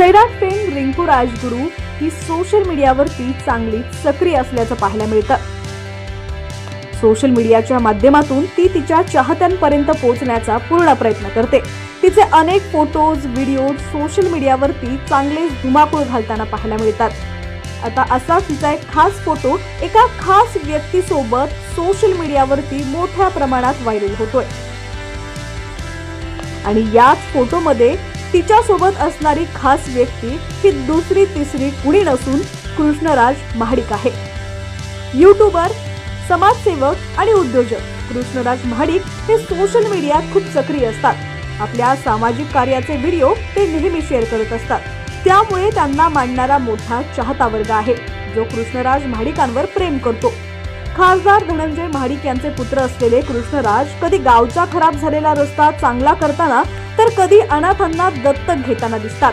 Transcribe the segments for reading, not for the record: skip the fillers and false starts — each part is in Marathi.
सैराट फेम रिंकू राजगुरू ही सोशल मीडियावरती चांगली सक्रिय असल्याचं पाहायला मिळतं। सोशल मीडियाच्या माध्यमातून ती तिच्या चाहत्यांपर्यंत पोहोचण्याचा पूर्ण प्रयत्न करते। तिचे अनेक फोटोज, व्हिडिओ सोशल मीडियावरती चांगले धुमाकूळ घालताना पाहायला मिळतात। आता असा तिचा एक खास फोटो एका खास व्यक्तीसोबत सोशल मीडियावरती मोठ्या प्रमाणात व्हायरल होतोय आणि याच फोटोमध्ये तिच्यासोबत असणारी खास व्यक्ती ही दुसरी तिसरी कुणी नसून कृष्णराज महाडिक आहे। यूट्यूबर, समाजसेवक आणि उद्योजक कृष्णराज महाडिक हे सोशल मीडियात खूप सक्रिय असतात। आपल्या सामाजिक कार्याचे व्हिडिओ ते नेहमी शेअर करत असतात, त्यामुळे त्यांना मानणारा मोठा चाहता वर्ग आहे जो कृष्णराज महाडिकांवर प्रेम करतो। खासदार धनंजय महाडिक यांचे पुत्र असलेले कृष्णराज कधी गावचा खराब झालेला रस्ता चांगला करताना तर कधी अनाथांना दत्तक घेताना दिसतात।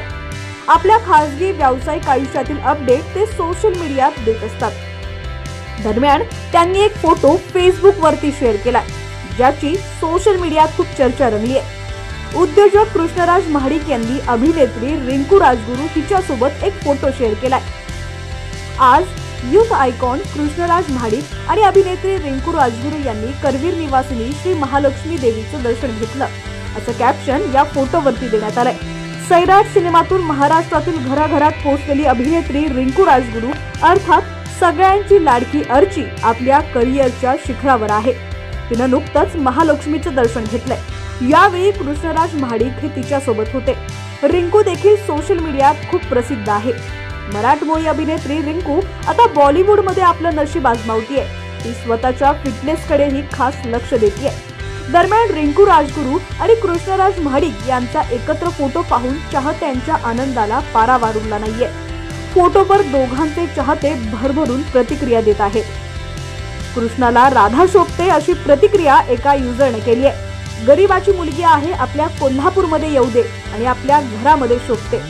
आपल्या खासगी व्यावसायिक आयुष्यातील अपडेट ते सोशल मीडियात देत असतात। दरम्यान त्यांनी एक फोटो फेसबुक वरती शेअर केलाय, ज्याची सोशल मीडियात खूप चर्चा रंगली आहे। उद्योजक कृष्णराज महाडिक यांनी अभिनेत्री रिंकू राजगुरू हिच्यासोबत एक फोटो शेअर केलाय। आज यूथ आयकॉन कृष्णराज महाडिक आणि अभिनेत्री रिंकू राजगुरू यांनी करवीर निवासिनी श्री महालक्ष्मी देवीचं दर्शन घेतलं, असं कॅप्शन या फोटोवरती देण्यात आलंय। सैराट सिनेमातून महाराष्ट्रातील घराघरात पोहोचलेली अभिनेत्री रिंकू राजगुरू अर्थात सगळ्यांची लाडकी अर्ची आपल्या करिअरच्या शिखरावर आहे। तिनं नुकतंच महालक्ष्मीचं दर्शन घेतलंय। यावेळी कृष्णराज महाडिक हे तिच्यासोबत होते। रिंकू देखील सोशल मीडियात खूप प्रसिद्ध आहे। मराठमोळी अभिनेत्री रिंकू आता बॉलिवूड मध्ये आपलं नशीब आजमावतीये। ती स्वतःच्या फिटनेसकडेही खास लक्ष देतीये। दरम्यान रिंकू राजगुरू आणि कृष्णराज महाडिक यांचा एकत्र फोटो पाहून चाहत्यांच्या आनंदाला पारावार उरला नाहीये। फोटोवर दोघांचे चाहते भरभरून प्रतिक्रिया देत आहेत। कृष्णाला राधा शोभते अशी प्रतिक्रिया एका युजरने केली आहे। गरीबाची मुलगी आहे, आपल्या कोल्हापूरमध्ये येऊ दे आणि आपल्या घरामध्ये शोभते,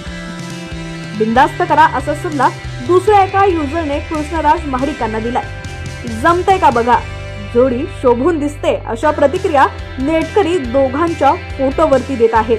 बिंदास्त करा असा सल्ला दुसऱ्या एका युजरने कृष्णराज महाडिकांना दिलाय। जमतंय का बघा, जोडी शोभून दिसते अशा प्रतिक्रिया नेटकरी दोघांच्या फोटोवरती देत आहेत।